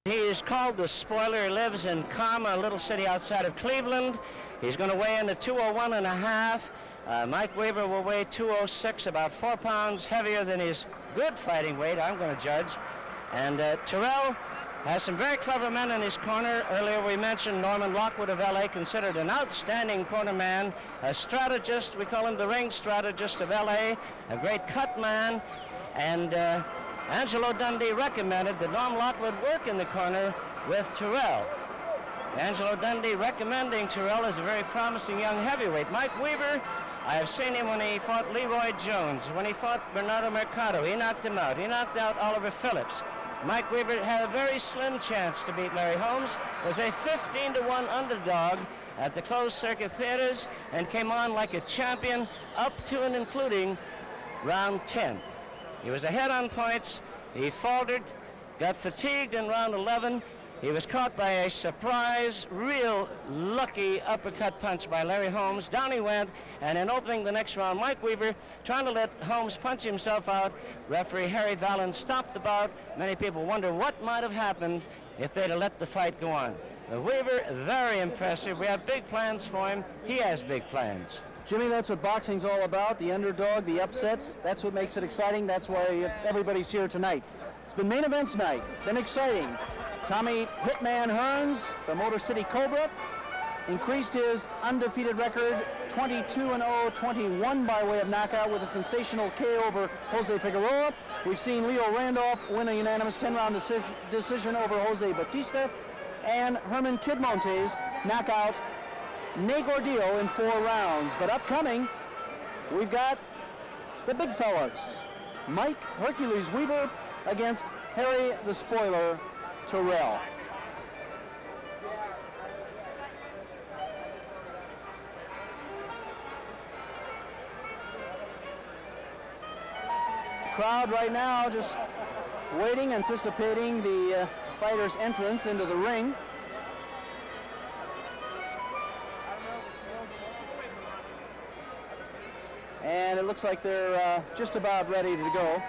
He is called the Spoiler. He lives in Carmel, a little city outside of Cleveland. He's going to weigh in at 201 and a half. Mike Weaver will weigh 206, about 4 pounds heavier than his good fighting weight, I'm going to judge. And Terrell has some very clever men in his corner. Earlier we mentioned Norman Lockwood of L.A., considered an outstanding corner man, a strategist. We call him the ring strategist of L.A., a great cut man. And Angelo Dundee recommended that Norm Lockwood work in the corner with Terrell. Angelo Dundee recommending Terrell as a very promising young heavyweight. Mike Weaver, I have seen him when he fought Leroy Jones, when he fought Bernardo Mercado. He knocked him out. He knocked out Oliver Phillips. Mike Weaver had a very slim chance to beat Larry Holmes, was a 15-1 underdog at the closed circuit theaters, and came on like a champion up to and including round 10. He was ahead on points. He faltered, got fatigued in round 11. He was caught by a surprise, real lucky uppercut punch by Larry Holmes. Down he went, and in opening the next round, Mike Weaver, trying to let Holmes punch himself out, referee Harry Valens stopped the bout. Many people wonder what might have happened if they'd have let the fight go on. But Weaver, very impressive. We have big plans for him. He has big plans. Jimmy, that's what boxing's all about, the underdog, the upsets. That's what makes it exciting. That's why everybody's here tonight. It's been main events night. It's been exciting. Tommy Hitman Hearns, the Motor City Cobra, increased his undefeated record 22-0, 21 by way of knockout with a sensational KO over Jose Figueroa. We've seen Leo Randolph win a unanimous 10-round decision over Jose Batista, and Herman Kid Montes knock out Ney Gordillo in 4 rounds. But upcoming, we've got the big fellas. Mike Hercules Weaver against Harry the Spoiler Terrell. Crowd right now just waiting, anticipating the fighter's entrance into the ring. And it looks like they're just about ready to go.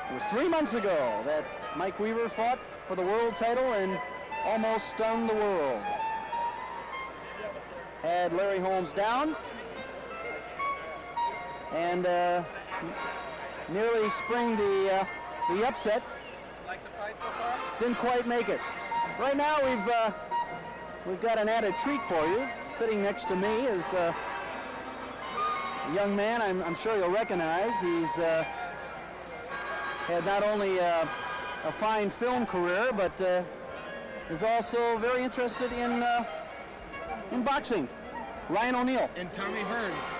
It was 3 months ago that Mike Weaver fought for the world title and almost stunned the world. Had Larry Holmes down and nearly springed the upset. Like the fight so far? Didn't quite make it. Right now we've got an added treat for you. Sitting next to me is a young man I'm sure you'll recognize. He's had not only a fine film career, but is also very interested in boxing. Ryan O'Neal. And Tommy Hearns.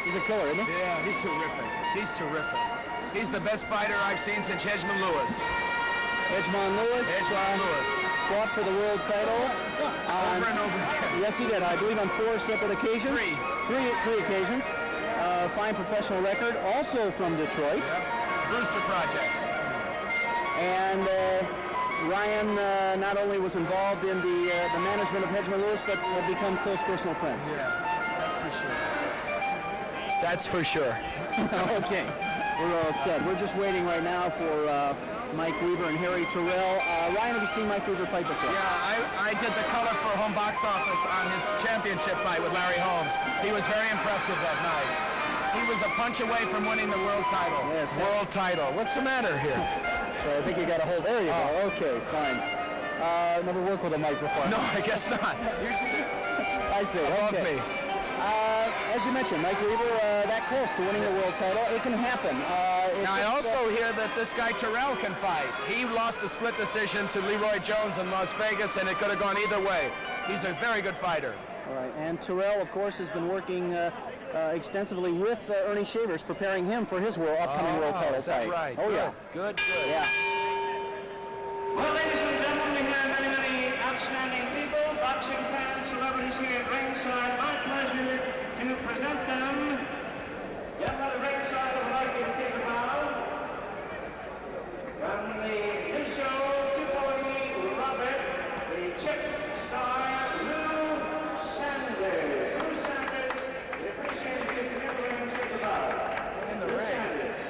He's a killer, isn't he? Yeah, he's terrific. He's terrific. He's the best fighter I've seen since Hedgemon Lewis. Hedgemon Lewis. Hedgemon Lewis. Fought for the world title. Over and over again. Yes, he did. I believe on 4 separate occasions. Three occasions. Fine professional record. Also from Detroit. Yep. Brewster Projects. And Ryan not only was involved in the management of Hedgemon Lewis, but have become close personal friends. Yeah, that's for sure. That's for sure. Okay, we're all set. We're just waiting right now for Mike Weaver and Harry Terrell. Ryan, have you seen Mike Weaver fight before? Yeah, I did the color for Home Box Office on his championship fight with Larry Holmes. He was very impressive that night. He was a punch away from winning the world title. Yes. World title. What's the matter here? So I think you got a hold. There you go. Okay, fine. Never worked with a mic before. No, I guess not. I see. Above Okay. me. As you mentioned, Mike Weaver that close to winning the world title. It can happen. Now, I also hear that this guy Terrell can fight. He lost a split decision to Leroy Jones in Las Vegas, and it could have gone either way. He's a very good fighter. All right, and Terrell, of course, has been working extensively with Ernie Shavers, preparing him for his upcoming world title is that fight. right? Oh, Good. yeah. Good. Yeah. Well, ladies and gentlemen, we have many, many outstanding people, boxing fans, celebrities here at ringside. My pleasure to present them. Gentlemen at ringside, I would like you to take a bow. From the new show, 240 Robert, the Chips star, Lou Sanders. Lou Sanders, we appreciate you to come over and take a bow. In the Lou ring. Sanders.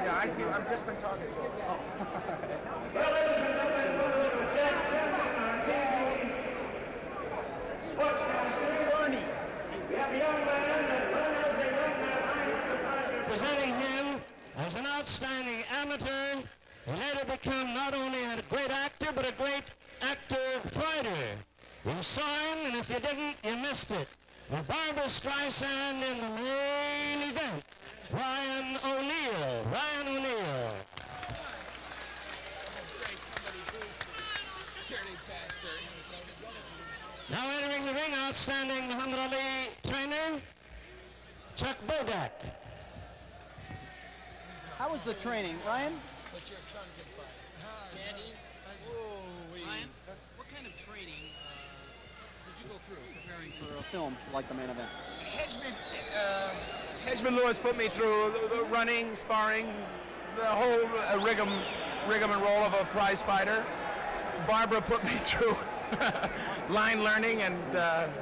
Yeah, I see. I've just been talking to him. Presenting him as an outstanding amateur, he later became not only a great actor, but a great actor fighter. You saw him, and if you didn't, you missed it. With Barbara Streisand in the main event, Ryan O'Neal. Ryan O'Neal. Now entering the ring, outstanding Muhammad Ali trainer, Chuck Bodak. How was the training, Ryan? But your son can fight. Can he? Ryan, what kind of training did you go through preparing For a film like the main event. Hedgeman Lewis put me through the running, sparring, the whole rigmarole of a prize fighter. Barbara put me through line learning and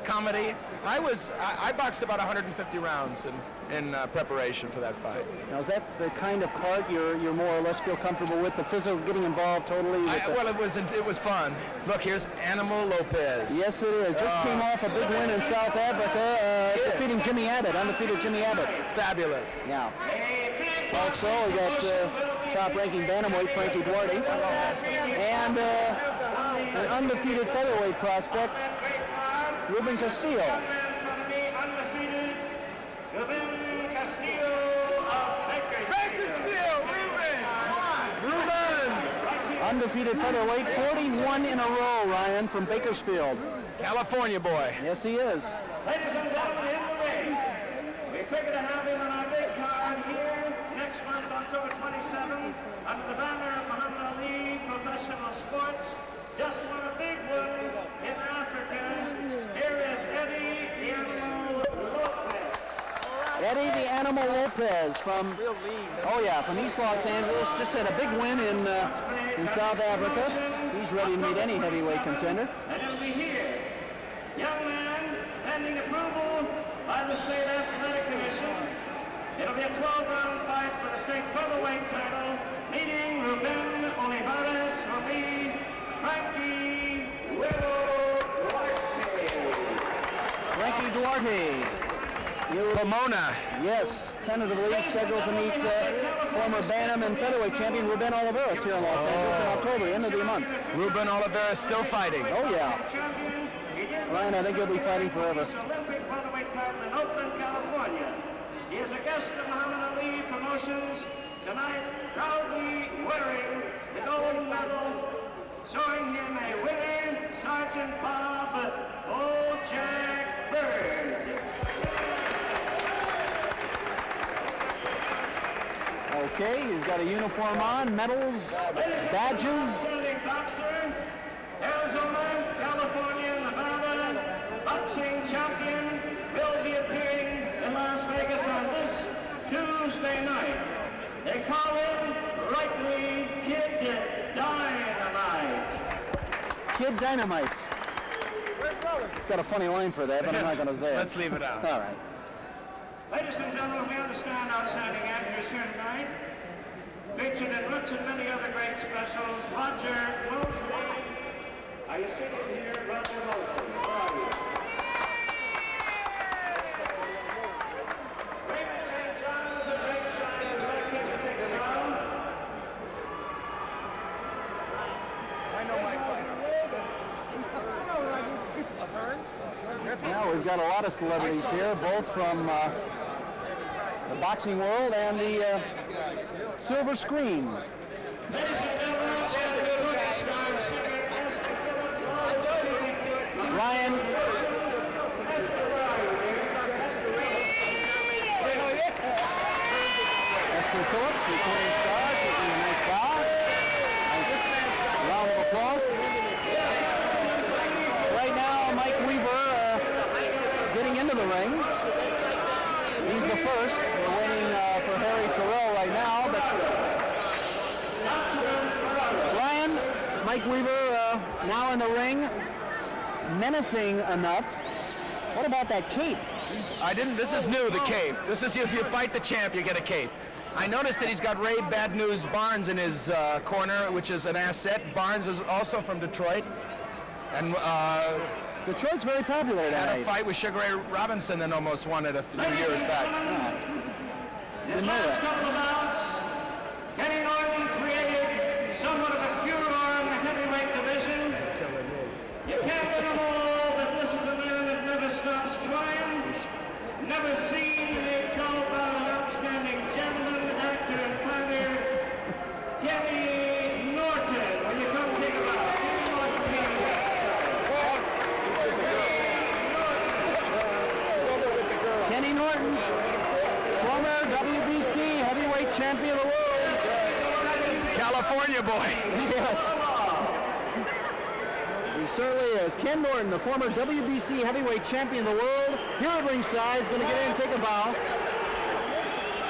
comedy. I boxed about 150 rounds in preparation for that fight. Now, is that the kind of part you're more or less feel comfortable with? The physical, getting involved totally? Well, it was fun. Look, here's Animal Lopez. Yes, it is. Just came off a big win in South Africa, defeating Jimmy Abbott, undefeated Jimmy Abbott. Fabulous. Yeah. Also, we got top-ranking bantamweight Frankie Duarte, and an undefeated featherweight prospect, Ruben Castillo. Undefeated featherweight, 41 in a row, Ryan, from Bakersfield. California boy. Yes, he is. Ladies and gentlemen, in the ring, we figure to have him on our big card here next month, October 27, under the banner of Muhammad Ali Professional Sports. Just won a big one in Africa. Here is Eddie the Animal Lopez. Eddie the Animal Lopez from, from East Los Angeles. Just had a big win in South Africa. He's ready to meet any heavyweight contender. And it'll be here. Young man, pending approval by the State Athletic Commission. It'll be a 12-round fight for the state featherweight title, meeting Ruben Olivares will be Frankie Duarte. Frankie Duarte. Pomona. Yes, tentatively scheduled to meet former Bantam and featherweight champion Ruben Olivares here in Los Angeles in October, end of the month. Ruben Olivares still fighting. Oh, yeah. Ryan, I think he'll be fighting forever. Olympic featherweight title in Oakland, California. He is a guest of Muhammad Ali Promotions tonight, proudly wearing the gold medal, showing him a winner, Sergeant Bob Jack Bird. Okay, he's got a uniform on, medals, badges. Outstanding boxer, Arizona, California, Nevada, boxing champion, will be appearing in Las Vegas on this Tuesday night. They call him rightly Kid Dynamite. Kid Dynamite. Got a funny line for that, but I'm not going to say it. Let's leave it out. All right. Ladies and gentlemen, we understand outstanding actors here tonight, featured in Roots and many other great specials. Roger Mosley. Are you sitting here, Roger Mosley? Where are you? Raymond St. John's at ringside. Would like him to take the crown. I know my fighters. Now we've got a lot of celebrities here, both from the boxing world and the silver screen. Ladies and gentlemen, outstanding movie star, singer, Ryan. Esther Phillips, recording star, taking a nice bow. Nice round of applause. Right now, Mike Weaver is getting into the ring. He's the first. We're waiting for Harry Terrell right now, but Mike Weaver now in the ring, menacing enough. What about that cape? This is new, the cape. This is if you fight the champ, you get a cape. I noticed that he's got Ray Bad News Barnes in his corner, which is an asset. Barnes is also from Detroit. And Detroit's very popular tonight. had a fight with Sugar Ray Robinson and almost won it a few years back. His last couple of bouts, Kenny Norton created somewhat of a furor in the heavyweight division. You can't win them all, but this is a man that never stops trying. Never seen a called by an outstanding gentleman, actor, and fighter, Kenny Norton. When you come take a bow, Kenny Norton being Kenny Norton, former WBC heavyweight champion of the world. California boy. Yes. He certainly is. Ken Norton, the former WBC heavyweight champion of the world, here at ringside, is going to get in and take a bow.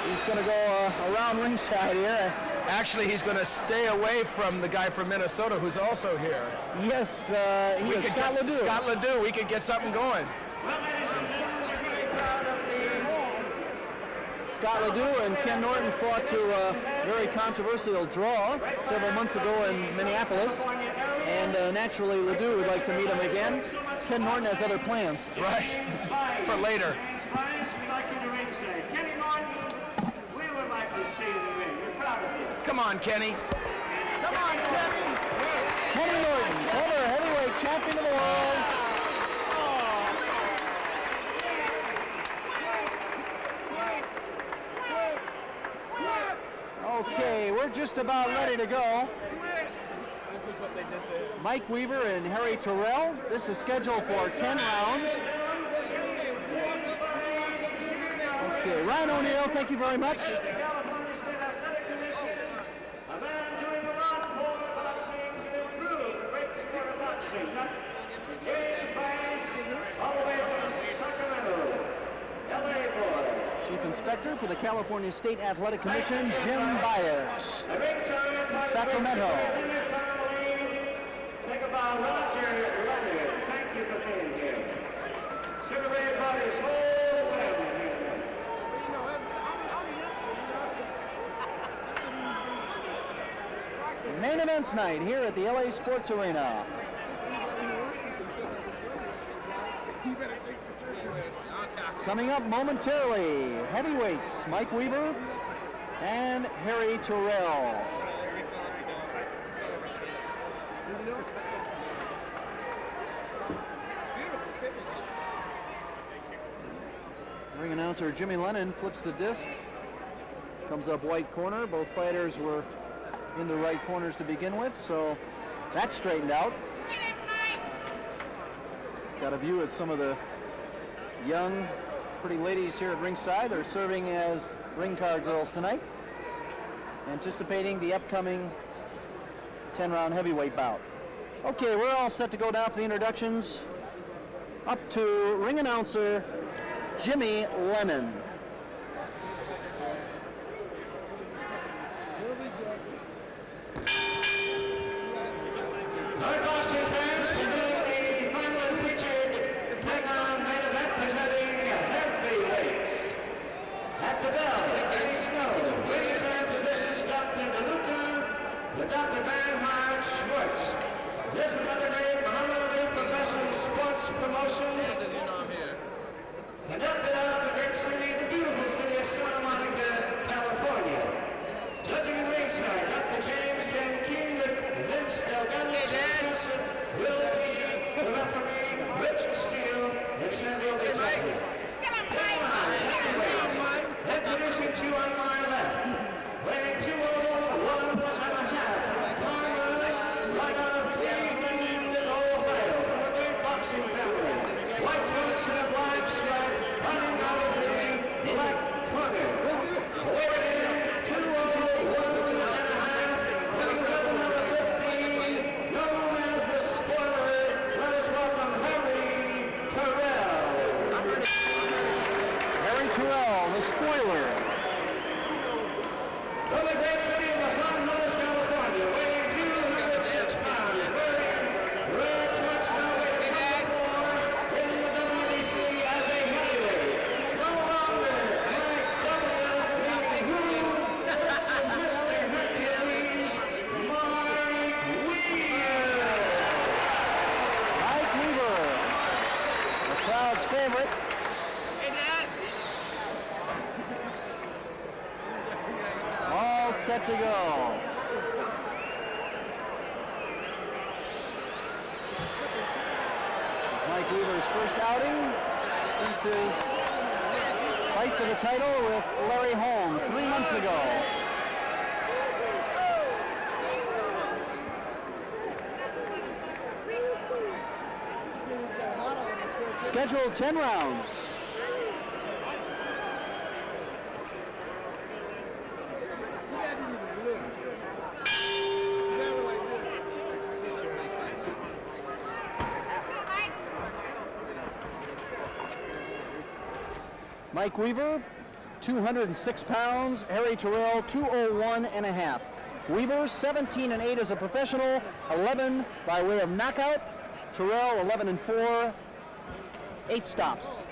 He's going to go around ringside here. Actually, he's going to stay away from the guy from Minnesota who's also here. Yes, he is Scott Ledoux. Scott Ledoux, we could get something going. Scott Ledoux and Ken Norton fought to a very controversial draw several months ago in Minneapolis, and naturally Ledoux would like to meet him again. Ken Norton has other plans. Right, for later. Kenny Norton, we would like to see you in the ring. We're proud of you. Come on, Kenny. Come on, Kenny. Kenny Norton, former heavyweight champion of the world. Okay, we're just about ready to go. This is what they did to Mike Weaver and Harry Terrell. This is scheduled for 10 rounds. Okay, Ryan O'Neill, thank you very much. Chief Inspector for the California State Athletic Commission, Jim Byers. Sacramento. Think about Roger Leonard. Thank you for being here. Sugar Ray brought his whole family here. Main events night here at the LA Sports Arena. Coming up momentarily, heavyweights Mike Weaver and Harry Terrell. Ring announcer Jimmy Lennon flips the disc. Comes up white corner. Both fighters were in the right corners to begin with, so that's straightened out. Got a view at some of the young, pretty ladies here at ringside. They're serving as ring card girls tonight, anticipating the upcoming 10-round heavyweight bout. Okay, we're all set to go down for the introductions. Up to ring announcer Jimmy Lennon. Our boxing fans, presenting the final and featured 10-round main event, presenting heavyweights. At the bell, Eddie Snow, ringside physicians Dr. DeLuca, and Dr. Bernhard Schwartz. This is another great Muhammad Ali professional sports promotion. Conducted out of the great city, the beautiful city of Santa Monica, California. Judging in ringside, Dr. James Jen King with Vince Delgado. Will be the referee, Richard Steele, and Samuel Lee Tucker. Introducing to you on my left, weighing 201 1.5 from Parma, right out of Cleveland, Ohio, from a great boxing family. White trunks and a black stripe, running out of the black corner. Weighing 201 1.5, winning level number 15, known as the spoiler. Let us welcome Harry Terrell. Harry Terrell, the spoiler. From the great city of Los Angeles, California, weighing 206 pounds, it. All set to go. Mike Weaver's first outing since his fight for the title with Larry Holmes 3 months ago. Scheduled 10 rounds. Mike Weaver, 206 pounds. Harry Terrell, 201.5. Weaver, 17-8 as a professional, 11 by way of knockout. Terrell, 11-4, 8 stops.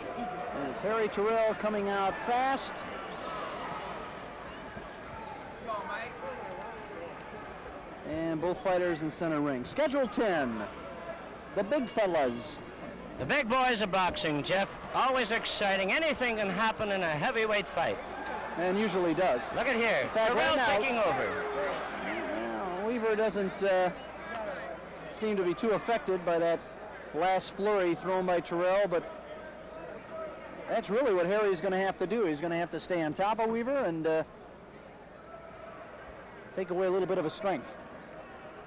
As Harry Terrell coming out fast. And both fighters in center ring. Schedule 10, the big fellas. The big boys of boxing, Jeff. Always exciting. Anything can happen in a heavyweight fight. And usually does. Look at here. In fact, Terrell right now, taking over. Well, Weaver doesn't seem to be too affected by that last flurry thrown by Terrell, but that's really what Harry's going to have to do. He's going to have to stay on top of Weaver and take away a little bit of his strength.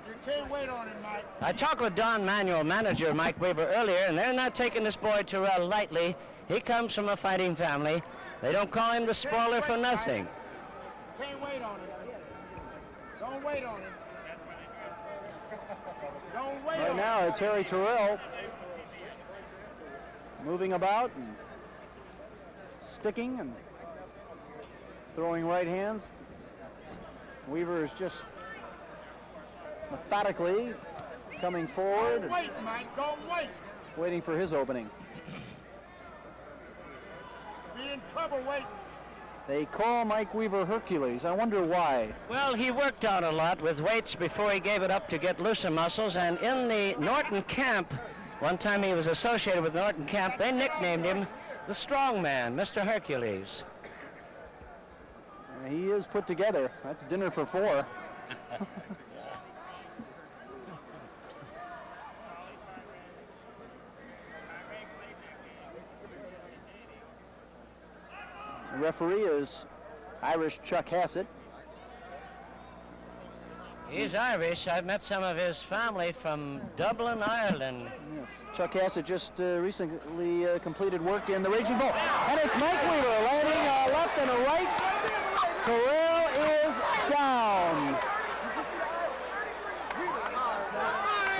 You can't wait on him, Mike. I talked with Don Manuel, manager Mike Weaver, earlier, and they're not taking this boy Terrell lightly. He comes from a fighting family. They don't call him the spoiler for nothing. Can't wait on him. Don't wait on him. Don't wait on him. Right now, it's Harry Terrell moving about and sticking and throwing right hands. Weaver is just methodically coming forward, Don't wait, Mike. Don't wait. waiting for his opening. Be in trouble waiting. They call Mike Weaver Hercules. I wonder why. Well, he worked out a lot with weights before he gave it up to get looser muscles, and in the Norton camp, one time he was associated with Norton camp, they nicknamed him the strong man, Mr. Hercules. He is put together. That's dinner for 4. The referee is Irish Chuck Hassett. He's Irish. I've met some of his family from Dublin, Ireland. Yes, Chuck Hassett just recently completed work in the Raging Bull. And it's Mike Weaver landing a left and a right. Terrell is down.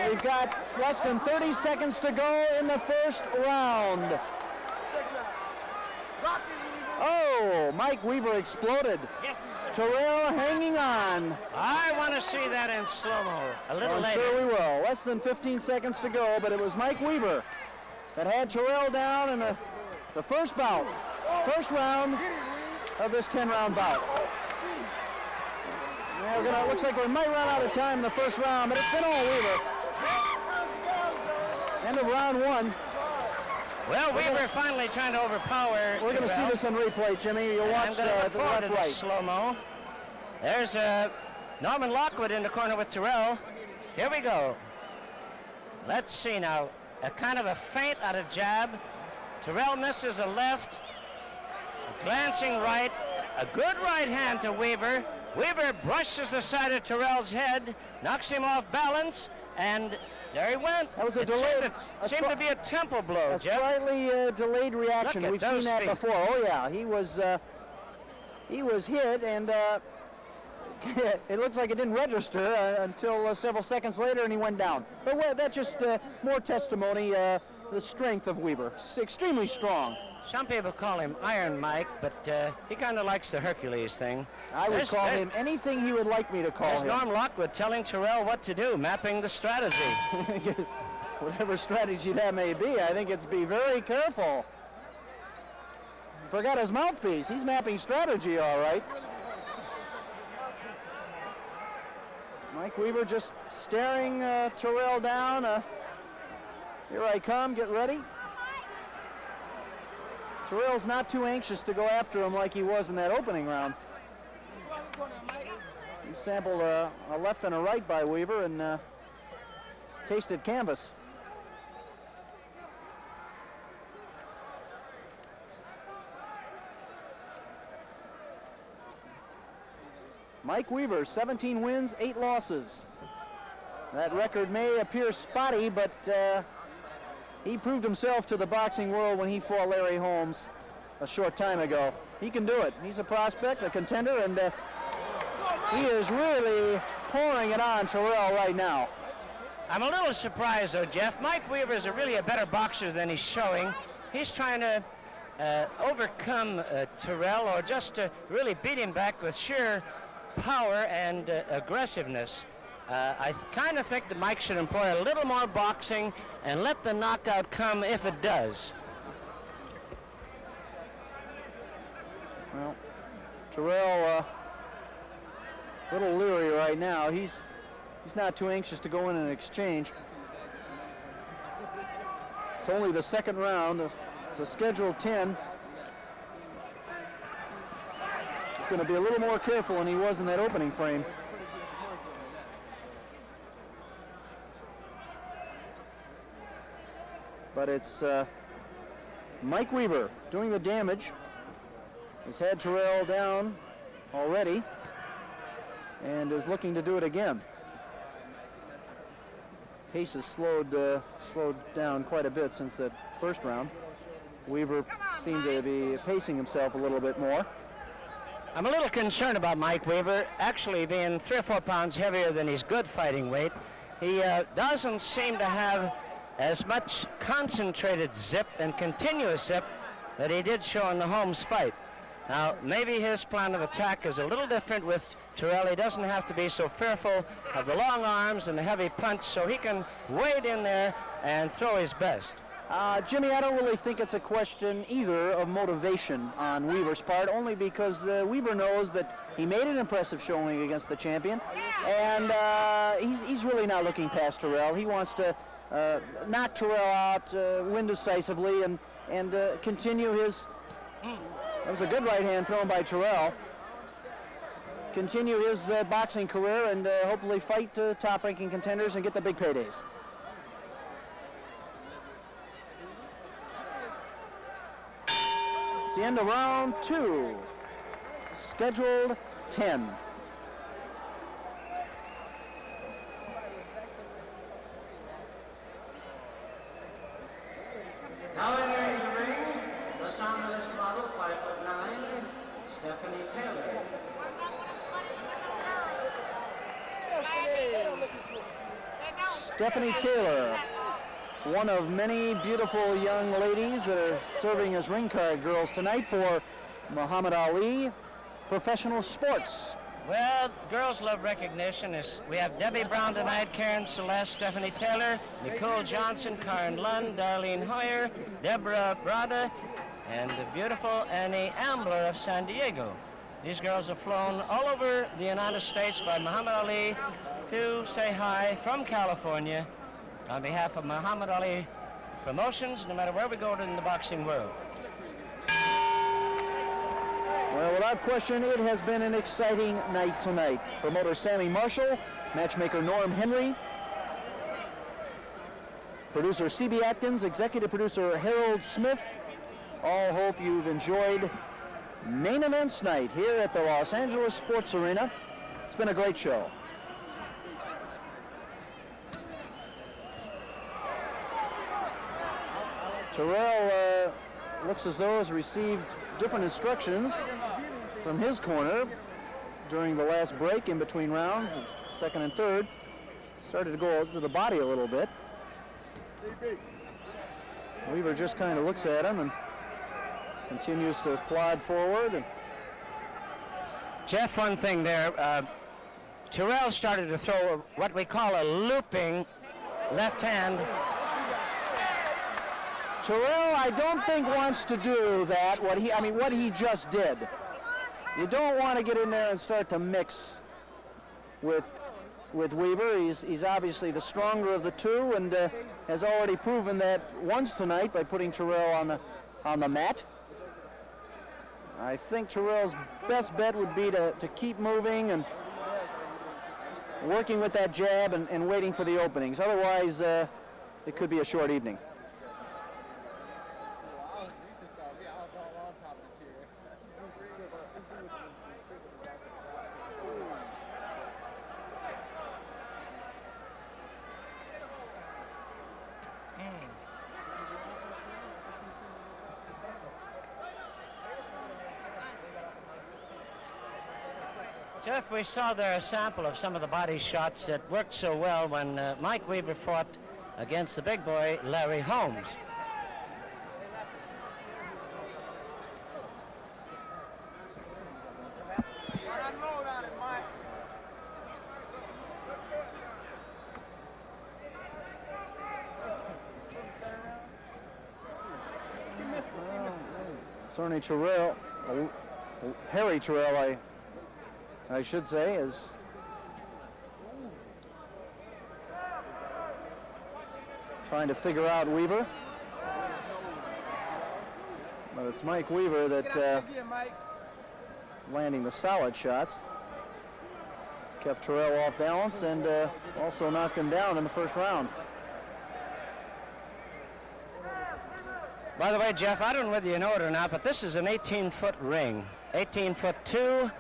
We've got less than 30 seconds to go in the first round. Oh, Mike Weaver exploded. Yes. Terrell hanging on. I want to see that in slow-mo a little I'm later. sure we will. Less than 15 seconds to go, but it was Mike Weaver that had Terrell down in the first bout, first round of this 10-round bout. Now looks like we might run out of time in the first round, but it's been all Weaver. End of round 1. Well, Weaver finally trying to overpower. We're going to see this in replay, Jimmy. You'll watch the left right. Slow-mo. There's Norman Lockwood in the corner with Terrell. Here we go. Let's see now. A kind of a feint out of jab. Terrell misses a left. A glancing right. A good right hand to Weaver. Weaver brushes the side of Terrell's head, knocks him off balance, and there he went. That was a It delayed, seemed to be a temple blow, a Jeff. slightly delayed reaction. Look at We've those seen that feet. before. Oh yeah, he was hit, and it looks like it didn't register until several seconds later, and he went down. But that's just more testimony the strength of Weaver. Extremely strong. Some people call him Iron Mike, but he kind of likes the Hercules thing. I would call him anything he would like me to call There's him. Norm Lockwood telling Terrell what to do, mapping the strategy. Whatever strategy that may be, I think it's be very careful. Forgot his mouthpiece. He's mapping strategy, all right. Mike Weaver just staring Terrell down. Here I come. Get ready. Terrell's not too anxious to go after him like he was in that opening round. He sampled a left and a right by Weaver and tasted canvas. Mike Weaver, 17 wins, 8 losses. That record may appear spotty, but he proved himself to the boxing world when he fought Larry Holmes a short time ago. He can do it. He's a prospect, a contender, and he is really pouring it on Terrell right now. I'm a little surprised, though, Jeff. Mike Weaver is really a better boxer than he's showing. He's trying to overcome Terrell, or just to really beat him back with sheer power and aggressiveness. I kind of think that Mike should employ a little more boxing and let the knockout come if it does. Well, Terrell a little leery right now. He's not too anxious to go in an exchange. It's only the second round. It's a scheduled 10. He's going to be a little more careful than he was in that opening frame. But it's Mike Weaver doing the damage. He's had Terrell down already and is looking to do it again. Pace has slowed down quite a bit since that first round. Weaver seemed to be pacing himself a little bit more. I'm a little concerned about Mike Weaver actually being 3 or 4 pounds heavier than his good fighting weight. He doesn't seem to have as much concentrated zip and continuous zip that he did show in the Holmes fight. Now, maybe his plan of attack is a little different with Terrell. He doesn't have to be so fearful of the long arms and the heavy punch, so he can wade in there and throw his best. Jimmy, I don't really think it's a question either of motivation on Weaver's part, only because Weaver knows that he made an impressive showing against the champion, and he's really not looking past Terrell. He wants to knock Terrell out, win decisively, and continue his... That was a good right hand thrown by Terrell. Continue his boxing career and hopefully fight top-ranking contenders and get the big paydays. It's the end of round 2. Scheduled 10. Now entering the ring, Los Angeles model, 5'9", Stephanie Taylor. Stephanie Taylor, one of many beautiful young ladies that are serving as ring card girls tonight for Muhammad Ali Professional Sports. Well, girls love recognition. We have Debbie Brown tonight, Karen Celeste, Stephanie Taylor, Nicole Johnson, Karen Lund, Darlene Hoyer, Deborah Brada, and the beautiful Annie Ambler of San Diego. These girls are flown all over the United States by Muhammad Ali to say hi from California on behalf of Muhammad Ali Promotions, no matter where we go in the boxing world. Well, without question, it has been an exciting night tonight. Promoter Sammy Marshall, matchmaker Norm Henry, producer C.B. Atkins, executive producer Harold Smith. All hope you've enjoyed main events night here at the Los Angeles Sports Arena. It's been a great show. Terrell looks as though has received different instructions from his corner during the last break in between rounds, second and third. Started to go to the body a little bit. Weaver just kind of looks at him and continues to plod forward. Jeff, one thing there, Terrell started to throw what we call a looping left hand. Terrell, I don't think wants to do that, what he just did. You don't want to get in there and start to mix with Weaver. He's obviously the stronger of the two and has already proven that once tonight by putting Terrell on the mat. I think Terrell's best bet would be to keep moving and working with that jab and waiting for the openings. Otherwise, it could be a short evening. Jeff, we saw there a sample of some of the body shots that worked so well when Mike Weaver fought against the big boy, Larry Holmes. Certainly Terrell, Harry Terrell, I should say, is trying to figure out Weaver. But it's Mike Weaver that landing the solid shots. Kept Terrell off balance and also knocked him down in the first round. By the way, Jeff, I don't know whether you know it or not, but this is an 18-foot ring, 18'2",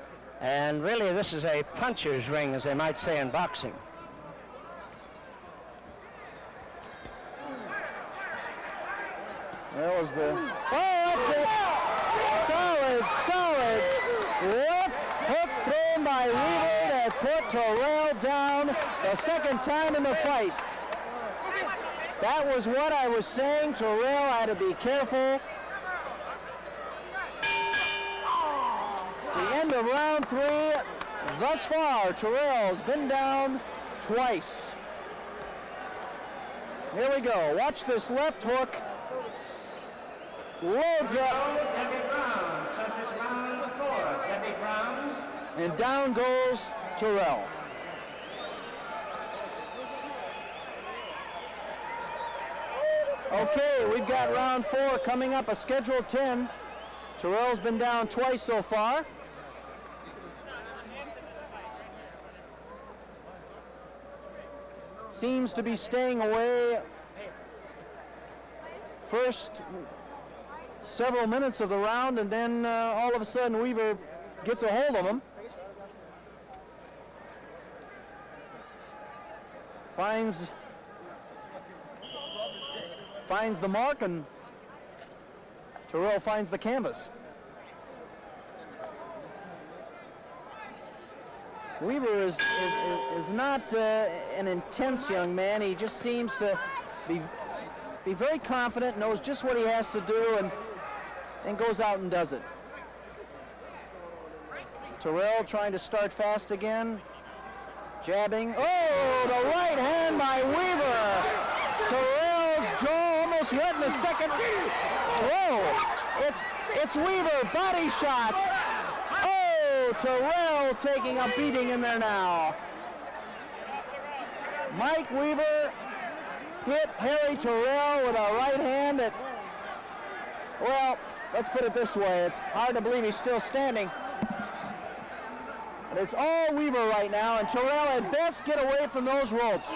and really this is a puncher's ring, as they might say in boxing. That was the... Oh, that's it! Solid left hook thrown by Weaver that put Terrell down the second time in the fight. That was what I was saying. Terrell had to be careful. It's the end of round 3. Thus far, Terrell's been down twice. Here we go. Watch this left hook. Loads up. And down goes Terrell. Okay, we've got round 4 coming up, a scheduled 10. Terrell's been down twice so far. Seems to be staying away first several minutes of the round, and then all of a sudden Weaver gets a hold of him. Finds the mark, and Terrell finds the canvas. Weaver is not an intense young man. He just seems to be very confident, knows just what he has to do, and goes out and does it. Terrell trying to start fast again. Jabbing. Oh, the right hand by Weaver. Terrell's jaw almost went in the second. Whoa, it's Weaver, body shot. Oh, Terrell taking a beating in there now. Mike Weaver hit Harry Terrell with a right hand that, well, let's put it this way, it's hard to believe he's still standing. But it's all Weaver right now, and Terrell had best get away from those ropes.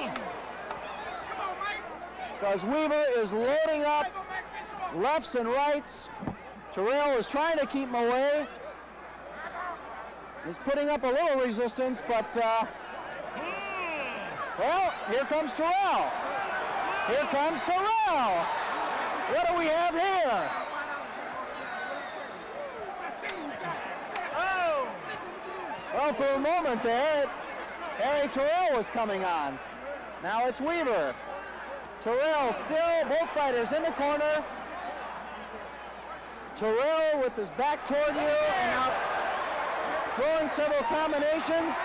Because Weaver is loading up lefts and rights. Terrell is trying to keep him away. He's putting up a little resistance, but, well, here comes Terrell. Here comes Terrell. What do we have here? Well, for a moment there, Harry Terrell was coming on. Now it's Weaver. Terrell still, both fighters in the corner. Terrell with his back toward you and now throwing several combinations.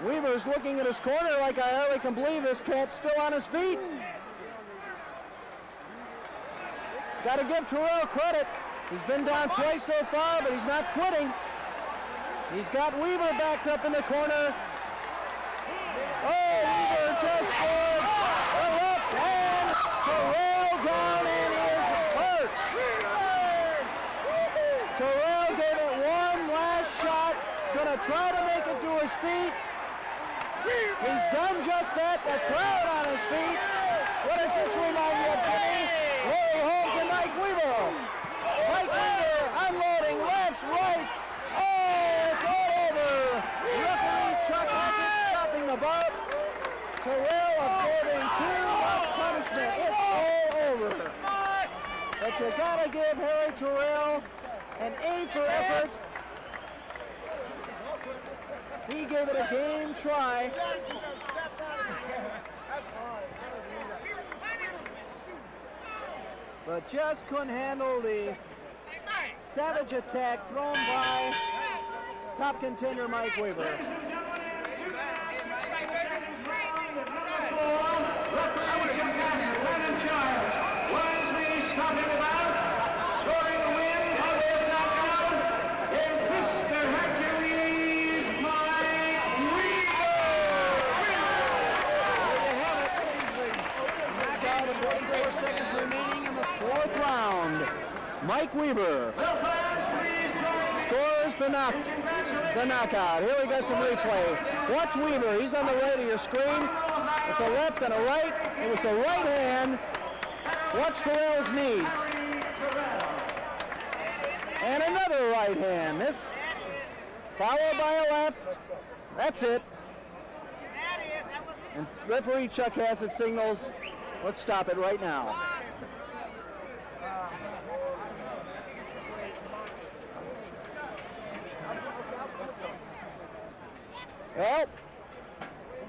Weaver's looking at his corner like I hardly can believe this cat's still on his feet. Got to give Terrell credit. He's been down twice so far, but he's not quitting. He's got Weaver backed up in the corner. Oh, Weaver just scored a left hand. Terrell down and in. to try to make it to his feet. He's done just that. The crowd on his feet. What does this remind you of, Jimmy? Larry Holmes and Mike Weaver. Mike Weaver unloading lefts, rights. Oh, it's all over. Referee Chuck Hackett stopping the bout. Terrell absorbing too much punishment. It's all over. But you gotta give Harry Terrell an A for effort. He gave it a game try. But just couldn't handle the savage attack thrown by top contender Mike Weaver. Stopping the bout, scoring the win by way of knockout is Mr. Hercules, Mike Weaver. There you have it. Knockout of 44 seconds remaining in the fourth round. Mike Weaver scores the knockout. Here we got some replay. Watch Weaver. He's on the right of your screen. It's a left and a right. It was the right hand. Watch Terrell's knees. And another right hand. This followed by a left. That's it. And referee Chuck Hackett signals, let's stop it right now. Well,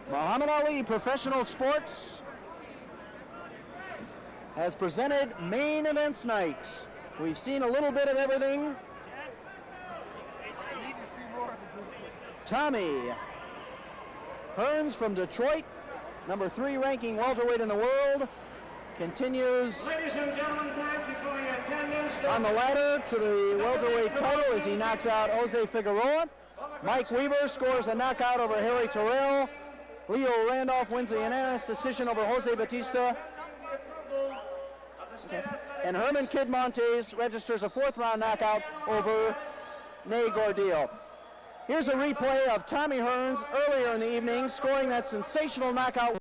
Muhammad Ali Professional Sports has presented main events night. We've seen a little bit of everything. Tommy Hearns from Detroit, number 3 ranking welterweight in the world, continues Ladies and gentlemen, thank you for your attendance. on the ladder to the welterweight title as he knocks out Jose Figueroa. Mike Weaver scores a knockout over Harry Terrell. Leo Randolph wins a unanimous decision over Jose Batista. And Herman Kid Montes registers a 4th round knockout over Ney Gordillo. Here's a replay of Tommy Hearns earlier in the evening scoring that sensational knockout.